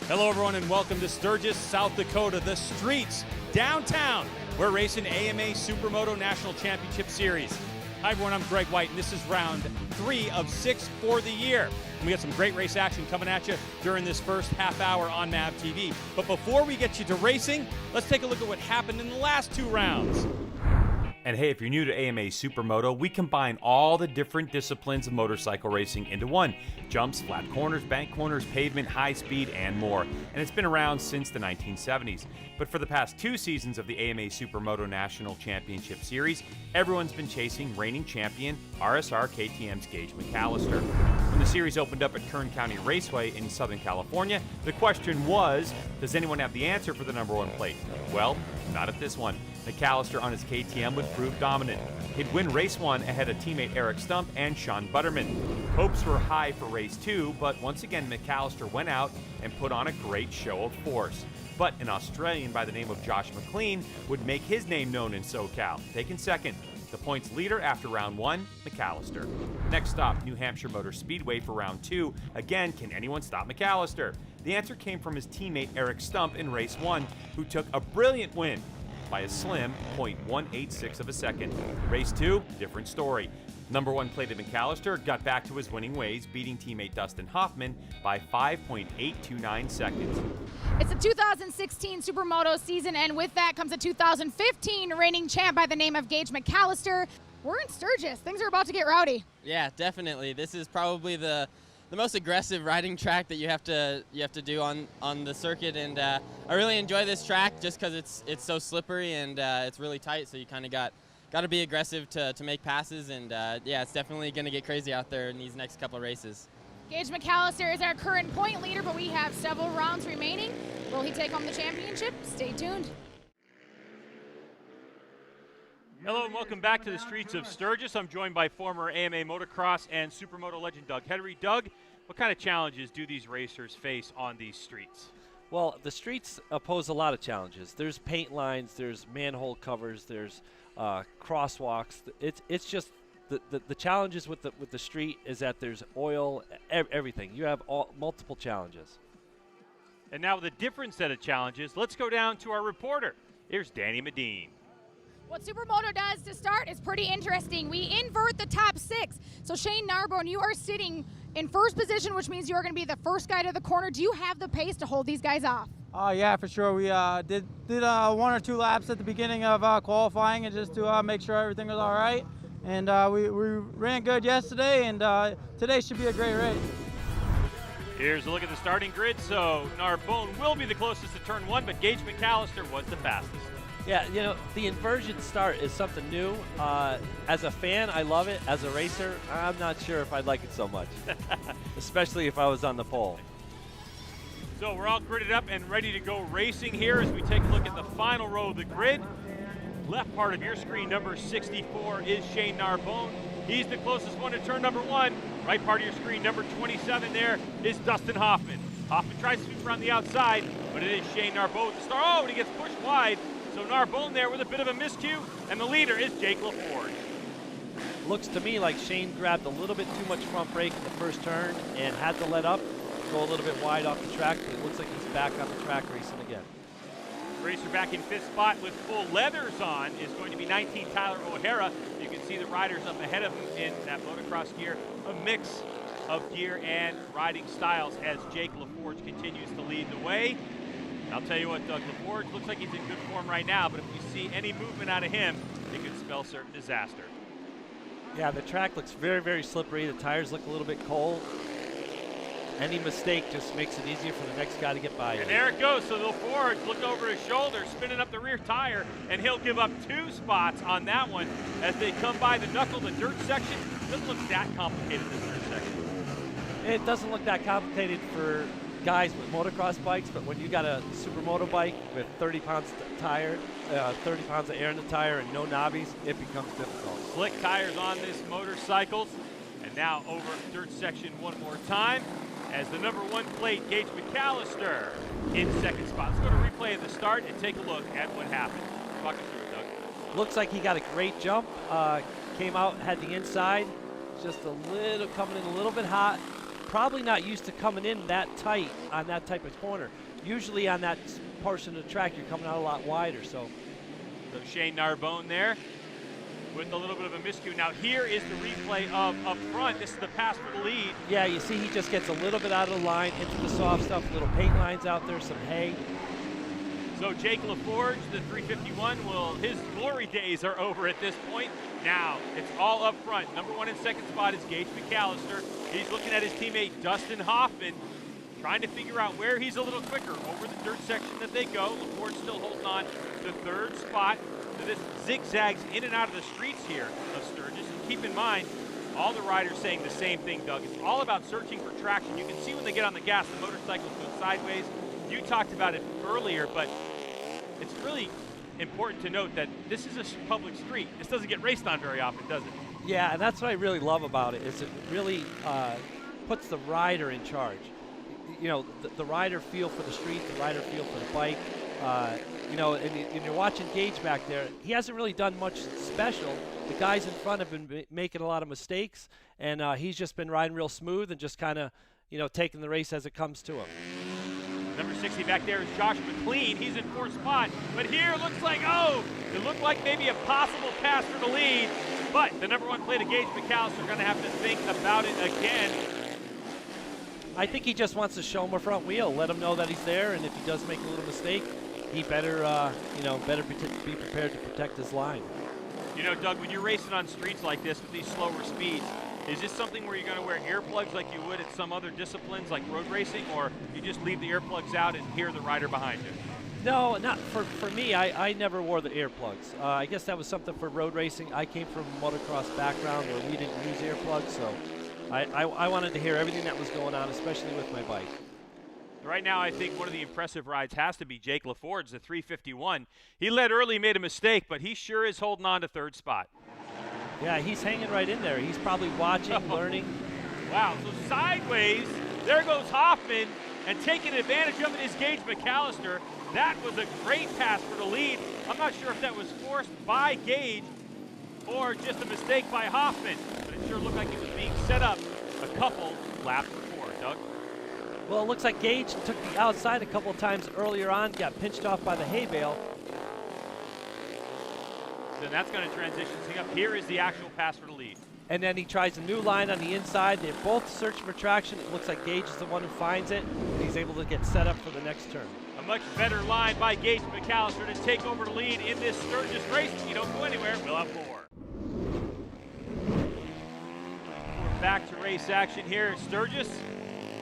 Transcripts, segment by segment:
Hello, everyone, and welcome to Sturgis, South Dakota, the streets, downtown. We're racing AMA Supermoto National Championship Series. Hi, everyone, I'm Greg White, and this is round 3 of 6 for the year. And we got some great race action coming at you during this first half hour on MAV TV. But before we get you to racing, let's take a look at what happened in the last 2 rounds. And hey, if you're new to AMA Supermoto, we combine all the different disciplines of motorcycle racing into one. Jumps, flat corners, bank corners, pavement, high speed, and more. And it's been around since the 1970s. But for the past 2 seasons of the AMA Supermoto National Championship Series, everyone's been chasing reigning champion RSR KTM's Gage McAllister. When the series opened up at Kern County Raceway in Southern California, the question was, does anyone have the answer for the #1 plate? Well, not at this one. McAllister on his KTM would prove dominant. He'd win race 1 ahead of teammate Eric Stump and Sean Butterman. Hopes were high for race 2, but once again McAllister went out and put on a great show of force. But an Australian by the name of Josh McLean would make his name known in SoCal, taking second. The points leader after round 1, McAllister. Next stop, New Hampshire Motor Speedway for round 2. Again, can anyone stop McAllister? The answer came from his teammate Eric Stump in race 1, who took a brilliant win by a slim 0.186 of a second. Race 2, different story. #1 plated McAllister got back to his winning ways, beating teammate Dustin Hoffman by 5.829 seconds. It's the 2016 Supermoto season, and with that comes a 2015 reigning champ by the name of Gage McAllister. We're in Sturgis. Things are about to get rowdy. Yeah, definitely. This is probably the most aggressive riding track that you have to do on the circuit, and I really enjoy this track just because it's so slippery and it's really tight. So you kind of got to be aggressive to make passes, and yeah, it's definitely going to get crazy out there in these next couple of races. Gage McAllister is our current point leader, but we have several rounds remaining. Will he take home the championship? Stay tuned. Hello and welcome back to the Streets of Sturgis. I'm joined by former AMA motocross and supermoto legend Doug Heddery. Doug, what kind of challenges do these racers face on these streets? Well, the streets pose a lot of challenges. There's paint lines, there's manhole covers, there's crosswalks. It's just the challenges with the street is that there's oil, everything. You have multiple challenges. And now with a different set of challenges, let's go down to our reporter. Here's Danny Medine. What Supermoto does to start is pretty interesting. We invert the top 6. So Shane Narbonne, you are sitting in first position, which means you are going to be the first guy to the corner. Do you have the pace to hold these guys off? Yeah, for sure. We did 1 or 2 laps at the beginning of qualifying, and just to make sure everything was all right. And we ran good yesterday, and today should be a great race. Here's a look at the starting grid. So Narbonne will be the closest to turn 1, but Gage McAllister was the fastest. Yeah, you know, the inversion start is something new. As a fan, I love it. As a racer, I'm not sure if I'd like it so much, especially if I was on the pole. So we're all gridded up and ready to go racing here as we take a look at the final row of the grid. Left part of your screen, number 64, is Shane Narbonne. He's the closest one to turn #1. Right part of your screen, number 27 there, is Dustin Hoffman. Hoffman tries to sweep around the outside, but it is Shane Narbonne to start. Oh, and he gets pushed wide. So Narbonne there with a bit of a miscue, and the leader is Jake LaForge. Looks to me like Shane grabbed a little bit too much front brake in the first turn and had to let up, go a little bit wide off the track, but it looks like he's back on the track racing again. Racer back in 5th spot with full leathers on is going to be 19 Tyler O'Hara. You can see the riders up ahead of him in that motocross gear, a mix of gear and riding styles as Jake LaForge continues to lead the way. I'll tell you what, Doug, LaForge looks like he's in good form right now, but if we see any movement out of him, it could spell certain disaster. Yeah, the track looks very, very slippery. The tires look a little bit cold. Any mistake just makes it easier for the next guy to get by. And there it goes. So LaForge looked over his shoulder, spinning up the rear tire, and he'll give up 2 spots on that one as they come by the knuckle, the dirt section. Doesn't look that complicated, this dirt section. It doesn't look that complicated for guys with motocross bikes, but when you got a supermoto bike with 30 pounds tire, 30 pounds of air in the tire and no knobbies, it becomes difficult. Slick tires on this motorcycle, and now over dirt section one more time as the #1 plate, Gage McAllister, in 2nd spot. Let's go to replay at the start and take a look at what happened. Walk us through it, Doug. Looks like he got a great jump, came out, had the inside, just a little, coming in a little bit hot, probably not used to coming in that tight on that type of corner. Usually on that portion of the track, you're coming out a lot wider. So Shane Narbonne there with a little bit of a miscue. Now here is the replay of up front. This is the pass for the lead. yeah, you see he just gets a little bit out of the line into the soft stuff, little paint lines out there, some hay. So Jake LaForge, the 351, his glory days are over at this point. Now it's all up front. Number 1 and 2nd spot is Gage McAllister. He's looking at his teammate Dustin Hoffman, trying to figure out where he's a little quicker over the dirt section that they go. LaForge still holding on to 3rd spot. So this zigzags in and out of the streets here of Sturgis. And keep in mind, all the riders saying the same thing, Doug. It's all about searching for traction. You can see when they get on the gas, the motorcycles go sideways. You talked about it earlier, but it's really important to note that this is a public street. This doesn't get raced on very often, does it? Yeah, and that's what I really love about it, is it really puts the rider in charge. You know, the rider feel for the street, the rider feel for the bike. You know, and you're watching Gage back there. He hasn't really done much special. The guys in front have been making a lot of mistakes, and he's just been riding real smooth and just kind of, you know, taking the race as it comes to him. Number 60 back there is Josh McLean. He's in 4th spot. But here it looks like, it looked like maybe a possible pass for the lead. But the number 1 plate of Gage McAllister are going to have to think about it again. I think he just wants to show him a front wheel, let him know that he's there, and if he does make a little mistake, he better, better be prepared to protect his line. You know, Doug, when you're racing on streets like this with these slower speeds, is this something where you're going to wear earplugs like you would at some other disciplines like road racing, or you just leave the earplugs out and hear the rider behind you? No, not for me. I never wore the earplugs. I guess that was something for road racing. I came from a motocross background where we didn't use earplugs, so I wanted to hear everything that was going on, especially with my bike. Right now, I think one of the impressive rides has to be Jake LaForge, the 351. He led early, made a mistake, but he sure is holding on to 3rd spot. Yeah, he's hanging right in there. He's probably watching, learning. Wow, so sideways, there goes Hoffman, and taking advantage of it is Gage McAllister. That was a great pass for the lead. I'm not sure if that was forced by Gage or just a mistake by Hoffman, but it sure looked like it was being set up a couple laps before, Doug. Well, it looks like Gage took the outside a couple of times earlier on, got pinched off by the hay bale. Then that's going to transition things up. Here is the actual pass for the lead. And then he tries a new line on the inside. They're both searching for traction. It looks like Gage is the one who finds it, and he's able to get set up for the next turn. A much better line by Gage McAllister to take over the lead in this Sturgis race. You don't go anywhere, we'll have more. We're back to race action here at Sturgis.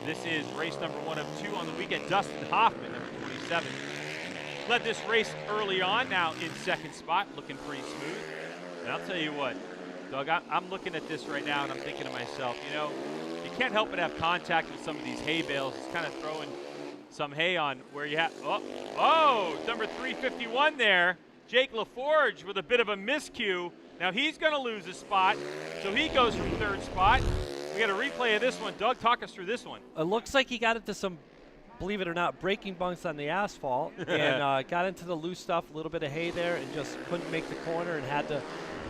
This is race number 1 of 2 on the weekend. Dustin Hoffman, number 27. Led this race early on, now in 2nd spot, looking pretty smooth. And I'll tell you what, Doug, I'm looking at this right now and I'm thinking to myself, you know, you can't help but have contact with some of these hay bales. It's kind of throwing some hay on where you have, number 351 there, Jake LaForge with a bit of a miscue. Now he's going to lose a spot, so he goes from 3rd spot. We got a replay of this one. Doug, talk us through this one. It looks like he got into some, believe it or not, braking bunks on the asphalt and got into the loose stuff, a little bit of hay there, and just couldn't make the corner and had to,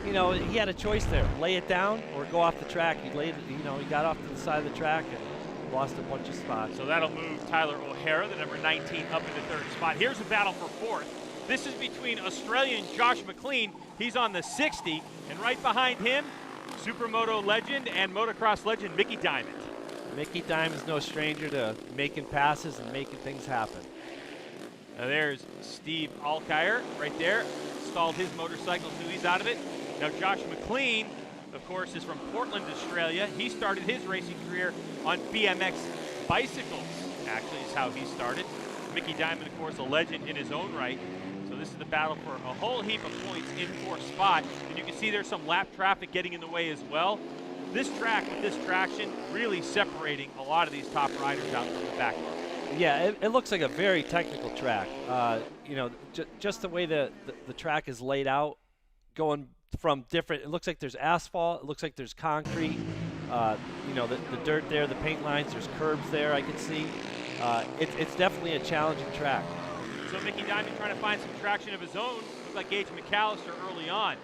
you know, he had a choice there, lay it down or go off the track. He laid it, you know, he got off to the side of the track and lost a bunch of spots. So that'll move Tyler O'Hara, the number 19, up into 3rd spot. Here's a battle for 4th. This is between Australian Josh McLean. He's on the 60, and right behind him, Supermoto legend and motocross legend Mickey Diamond. Mickey Diamond's no stranger to making passes and making things happen. Now there's Steve Alkire right there. Stalled his motorcycle, so he's out of it. Now Josh McLean, of course, is from Portland, Australia. He started his racing career on BMX bicycles, actually is how he started. Mickey Diamond, of course, a legend in his own right. So this is the battle for a whole heap of points in 4th spot. And you can see there's some lap traffic getting in the way as well. This track with this traction really separating a lot of these top riders out from the back. Yeah, it looks like a very technical track. You know, just the way the track is laid out, going from different, it looks like there's asphalt, it looks like there's concrete, you know, the dirt there, the paint lines, there's curbs there I can see. It's definitely a challenging track. So Mickey Diamond trying to find some traction of his own. Looks like Gage McAllister early on.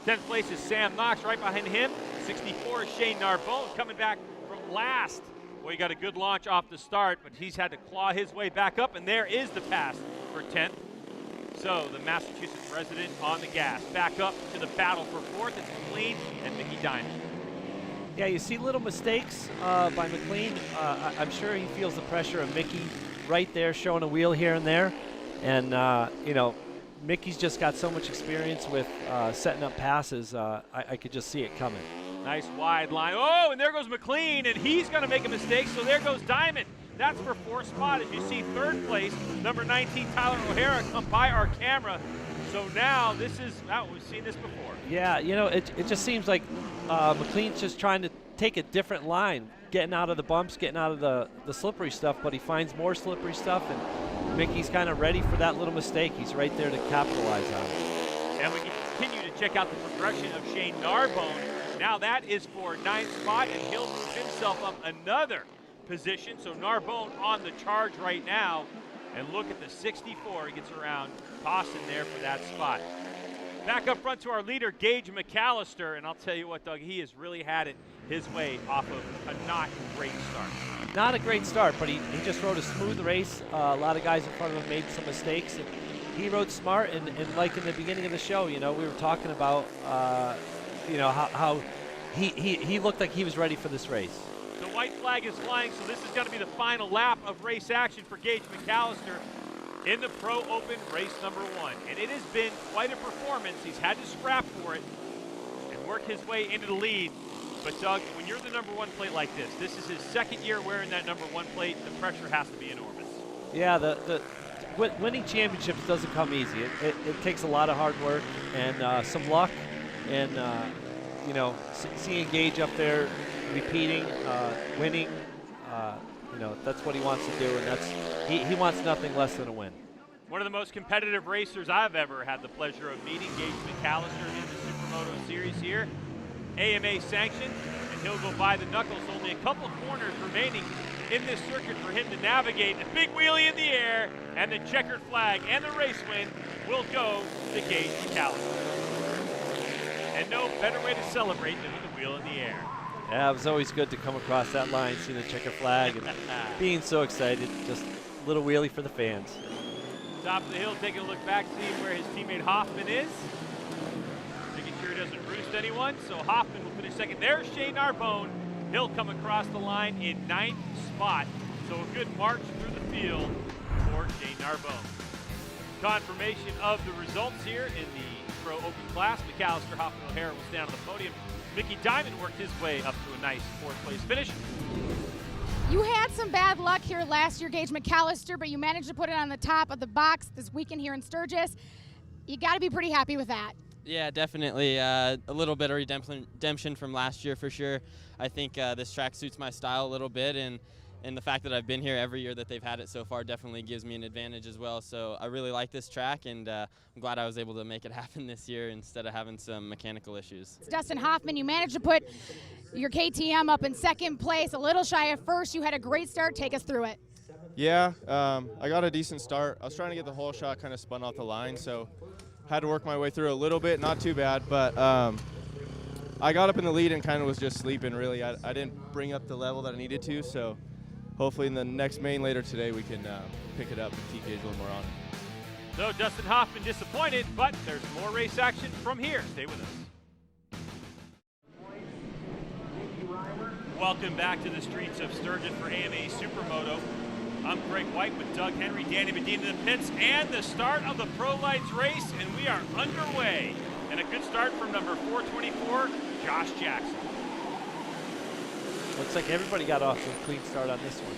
10th place is Sam Knox. Right behind him, 64 is Shane Narbonne, coming back from last Well, he got a good launch off the start, but he's had to claw his way back up, and there is the pass for 10th. So the Massachusetts resident on the gas. Back up to the battle for 4th. It's McLean and Mickey Diamond. Yeah, you see little mistakes by McLean. I'm sure he feels the pressure of Mickey right there, showing a wheel here and there. And, you know, Mickey's just got so much experience with setting up passes. I could just see it coming. Nice wide line. Oh, and there goes McLean, and he's going to make a mistake, so there goes Diamond. That's for 4th spot. As you see, 3rd place, number 19, Tyler O'Hara, come by our camera. So now this is, we've seen this before. Yeah, you know, it just seems like McLean's just trying to take a different line, getting out of the bumps, getting out of the slippery stuff, but he finds more slippery stuff, and Mickey's kind of ready for that little mistake. He's right there to capitalize on it. And we can continue to check out the progression of Shane Narbone. Now that is for 9th spot, and he'll move himself up another position. So Narbone on the charge right now. And look at the 64. He gets around Dawson there for that spot. Back up front to our leader, Gage McAllister. And I'll tell you what, Doug, he has really had it his way off of a not great start. Not a great start, but he just rode a smooth race. A lot of guys in front of him made some mistakes. And he rode smart, and like in the beginning of the show, you know, we were talking about, you know, how he looked like he was ready for this race. The white flag is flying, so this is going to be the final lap of race action for Gage McAllister in the Pro Open race number 1. And it has been quite a performance. He's had to scrap for it and work his way into the lead. But Doug, when you're the number 1 plate like this is his 2nd year wearing that number 1 plate, the pressure has to be enormous. Yeah, winning championships doesn't come easy. It takes a lot of hard work and some luck, and you know, seeing Gage up there repeating, winning, you know, that's what he wants to do, and he wants nothing less than a win. One of the most competitive racers I've ever had the pleasure of meeting, Gage McAllister in the Supermoto Series here. AMA sanctioned, and he'll go by the knuckles. Only a couple corners remaining in this circuit for him to navigate. A big wheelie in the air, and the checkered flag and the race win will go to Gage McAllister. And no better way to celebrate than with the wheel in the air. Yeah, it was always good to come across that line, see the checker flag, and being so excited. Just a little wheelie for the fans. Top of the hill, taking a look back, seeing where his teammate Hoffman is. Making sure he doesn't roost anyone. So Hoffman will finish 2nd. There's Shane Narbone. He'll come across the line in 9th spot. So a good march through the field for Shane Narbone. Confirmation of the results here in the Pro Open class. McAllister, Hoffman, O'Hara will stand on the podium. Mickey Diamond worked his way up to a nice 4th place finish. You had some bad luck here last year, Gage McAllister, but you managed to put it on the top of the box this weekend here in Sturgis. You got to be pretty happy with that. Yeah, definitely. A little bit of redemption from last year for sure. I think this track suits my style a little bit, and the fact that I've been here every year that they've had it so far definitely gives me an advantage as well. So I really like this track, and I'm glad I was able to make it happen this year instead of having some mechanical issues. Dustin Hoffman, you managed to put your KTM up in 2nd place, a little shy of 1st. You had a great start. Take us through it. Yeah, I got a decent start. I was trying to get the whole shot kind of spun off the line, so had to work my way through a little bit, not too bad, but I got up in the lead and kind of was just sleeping, really. I didn't bring up the level that I needed to, so hopefully in the next main later today we can pick it up and keep Gage a little more on it. So Dustin Hoffman disappointed, but there's more race action from here. Stay with us. Welcome back to the Streets of Sturgis for AMA Supermoto. I'm Greg White with Doug Henry, Danny Medina in the pits, and the start of the Pro Lights race, and we are underway. And a good start from number 424, Josh Jackson. Looks like everybody got off to a clean start on this one.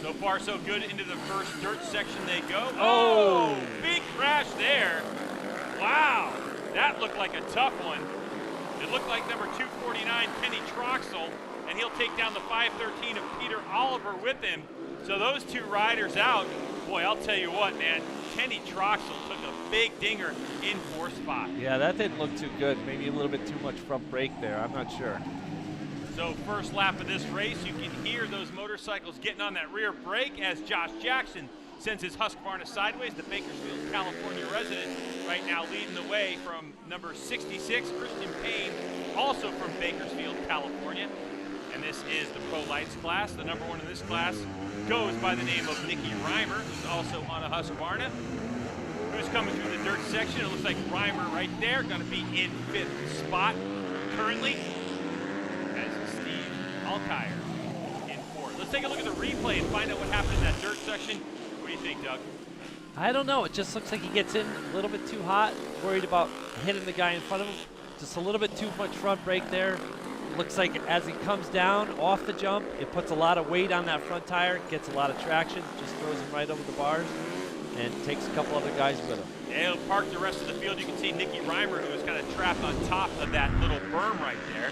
So far, so good. Into the first dirt section they go. Oh, big crash there. Wow, that looked like a tough one. It looked like number 249, Kenny Troxel, and he'll take down the 513 of Peter Oliver with him. So those two riders out. Boy, I'll tell you what, man, Kenny Troxel took a big dinger in 4th spot. Yeah, that didn't look too good. Maybe a little bit too much front brake there. I'm not sure. So first lap of this race, you can hear those motorcycles getting on that rear brake as Josh Jackson sends his Husqvarna sideways. The Bakersfield, California resident right now leading the way from number 66, Christian Payne, also from Bakersfield, California. And this is the Pro Lights class. The number 1 in this class goes by the name of Nikki Reimer, who's also on a Husqvarna, who's coming through the dirt section. It looks like Reimer right there, going to be in 5th spot currently, as Steve Alkire in 4th. Let's take a look at the replay and find out what happened in that dirt section. What do you think, Doug? I don't know. It just looks like he gets in a little bit too hot, worried about hitting the guy in front of him. Just a little bit too much front brake there. Looks like as he comes down off the jump, it puts a lot of weight on that front tire, gets a lot of traction, just throws him right over the bars, and takes a couple other guys with him. And he'll park the rest of the field. You can see Nikki Reimer, who is kind of trapped on top of that little berm right there.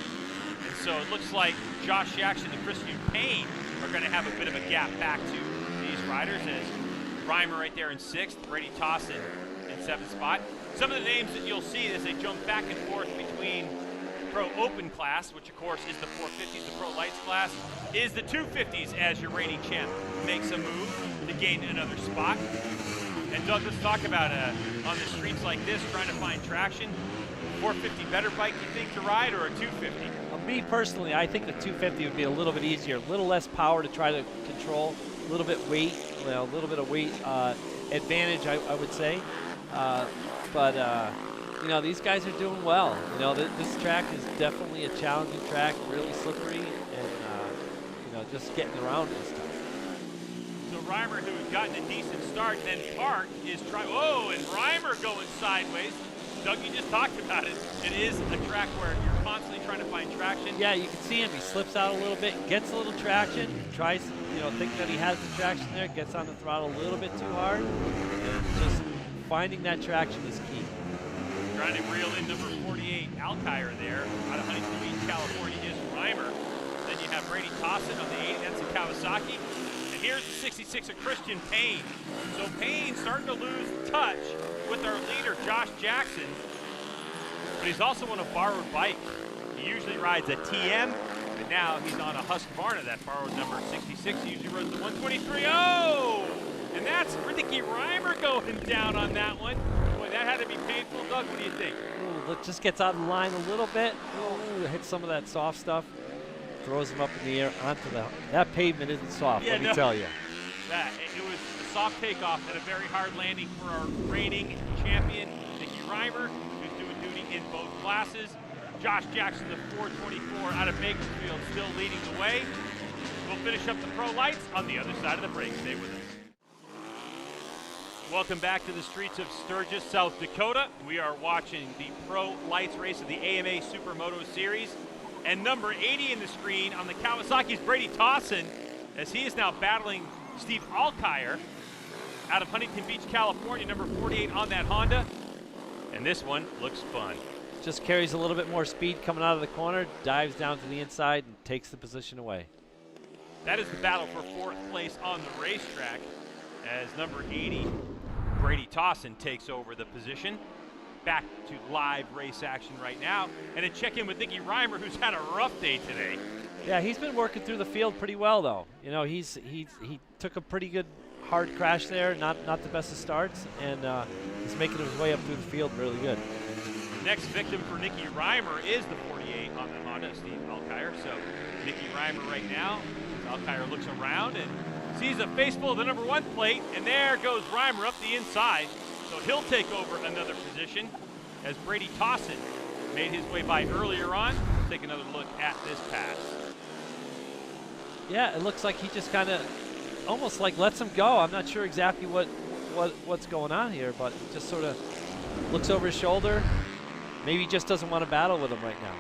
And so it looks like Josh Jackson and Christian Payne are going to have a bit of a gap back to these riders, as Reimer right there in 6th, Brady Tossin in 7th spot. Some of the names that you'll see as they jump back and forth between Pro Open class, which of course is the 450s, the Pro Lights class, is the 250s as your reigning champ makes a move to gain another spot. And Doug, let's talk about on the streets like this, trying to find traction. 450 better bike, you think, to ride, or a 250? Me personally, I think the 250 would be a little bit easier, a little less power to try to control, a little bit weight, a little bit of weight advantage, I would say. You know, these guys are doing well. You know, this track is definitely a challenging track, really slippery, and you know, just getting around this time. So Reimer, who had gotten a decent start, then parked, is trying. Oh, and Reimer going sideways. Doug, you just talked about it. It is a track where you're constantly trying to find traction. Yeah, you can see him. He slips out a little bit, gets a little traction, tries, you know, thinking that he has the traction there, gets on the throttle a little bit too hard, and just finding that traction is key. Trying to reel in number 48, Alkire there, out of Huntington Beach, California, is Reimer. Then you have Brady Tossin on the 80, that's a Kawasaki. And here's the 66 of Christian Payne. So Payne starting to lose touch with our leader, Josh Jackson. But he's also on a borrowed bike. He usually rides a TM, but now he's on a Husqvarna, that borrowed number 66. He usually runs the 123. Oh! And that's Ricky Reimer going down on that one. Boy, that had to be painful. Doug, what do you think? Ooh, just gets out of line a little bit. Ooh, hits some of that soft stuff. Throws him up in the air onto that pavement isn't soft, yeah, let me tell you. It was a soft takeoff and a very hard landing for our reigning champion, Nikki Reimer, who's doing duty in both classes. Josh Jackson, the 424 out of Bakersfield, still leading the way. We'll finish up the Pro Lights on the other side of the break. Stay with us. Welcome back to the streets of Sturgis, South Dakota. We are watching the Pro Lights race of the AMA Supermoto Series. And number 80 in the screen on the Kawasaki is Brady Tossin, as he is now battling Steve Alkire out of Huntington Beach, California, number 48 on that Honda. And this one looks fun. Just carries a little bit more speed coming out of the corner, dives down to the inside, and takes the position away. That is the battle for 4th place on the racetrack, as number 80, Brady Tossin, takes over the position. Back to live race action right now, and a check-in with Nikki Reimer, who's had a rough day today. Yeah, he's been working through the field pretty well, though. You know, he took a pretty good hard crash there, not the best of starts, and he's making his way up through the field really good. The next victim for Nikki Reimer is the 48 on the Honda, Steve Alkire. So Nikki Reimer right now, Alkire looks around and sees a face full of the number 1 plate, and there goes Reimer up the inside. So he'll take over another position, as Brady Tossin made his way by earlier on. Let's take another look at this pass. Yeah, it looks like he just kind of almost like lets him go. I'm not sure exactly what's going on here, but he just sort of looks over his shoulder. Maybe he just doesn't want to battle with him right now.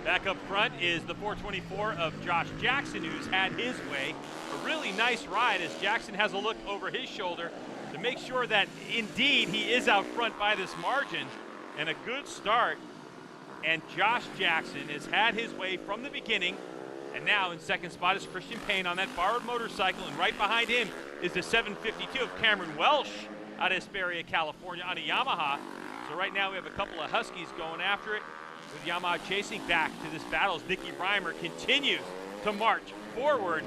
Back up front is the 424 of Josh Jackson, who's had his way. A really nice ride, as Jackson has a look over his shoulder to make sure that indeed he is out front by this margin. And a good start. And Josh Jackson has had his way from the beginning. And now in 2nd spot is Christian Payne on that borrowed motorcycle. And right behind him is the 752 of Cameron Welsh out of Hesperia, California on a Yamaha. So right now we have a couple of Huskies going after it, with Yamaha chasing back to this battle as Nikki Reimer continues to march forward.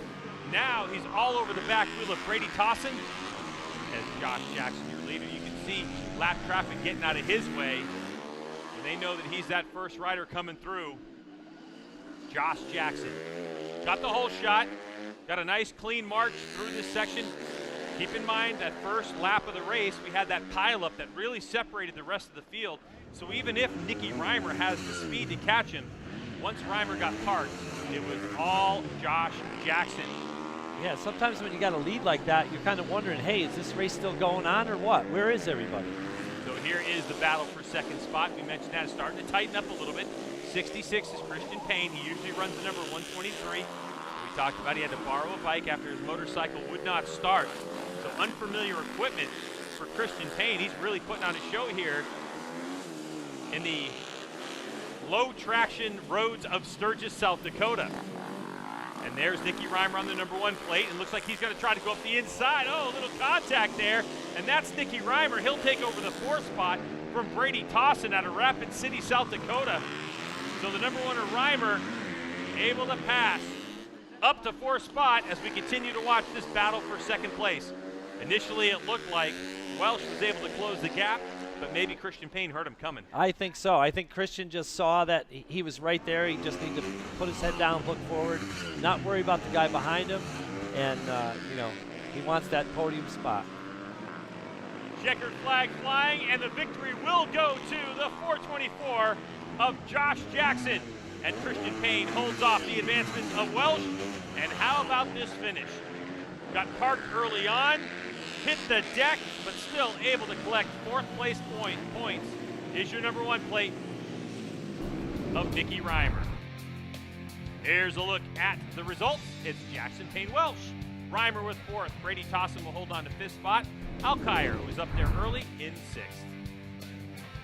Now he's all over the back wheel of Brady Tossin. As Josh Jackson, your leader, you can see lap traffic getting out of his way. And they know that he's that first rider coming through. Josh Jackson. Got the whole shot, got a nice clean march through this section. Keep in mind that first lap of the race, we had that pileup that really separated the rest of the field. So even if Nicky Reimer has the speed to catch him, once Reimer got parked, it was all Josh Jackson. Yeah, sometimes when you got a lead like that, you're kind of wondering, hey, is this race still going on or what? Where is everybody? So here is the battle for second spot. We mentioned that it's starting to tighten up a little bit. 66 is Christian Payne. He usually runs the number 123. We talked about he had to borrow a bike after his motorcycle would not start. So unfamiliar equipment for Christian Payne. He's really putting on a show here in the low traction roads of Sturgis, South Dakota. And there's Nicky Reimer on the number 1 plate, and looks like he's going to try to go up the inside. Oh, a little contact there, and that's Nicky Reimer. He'll take over the 4th spot from Brady Tossin out of Rapid City, South Dakota. So the number 1 Reimer able to pass up to 4th spot as we continue to watch this battle for second place. Initially, it looked like Welsh was able to close the gap, but maybe Christian Payne heard him coming. I think so. I think Christian just saw that he was right there. He just needed to put his head down, look forward, not worry about the guy behind him, and he wants that podium spot. Checkered flag flying, and the victory will go to the 424 of Josh Jackson. And Christian Payne holds off the advancement of Welsh. And how about this finish? Got parked early on, hit the deck, but still able to collect 4th place points. Is your number 1 plate of Nicky Reimer. Here's a look at the results. It's Jackson, Payne, Welsh. Reimer with 4th. Brady Tossin will hold on to 5th spot. Alkire was up there early in 6th.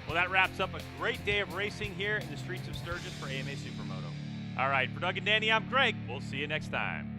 Well, that wraps up a great day of racing here in the streets of Sturgis for AMA Supermoto. All right, for Doug and Danny, I'm Greg. We'll see you next time.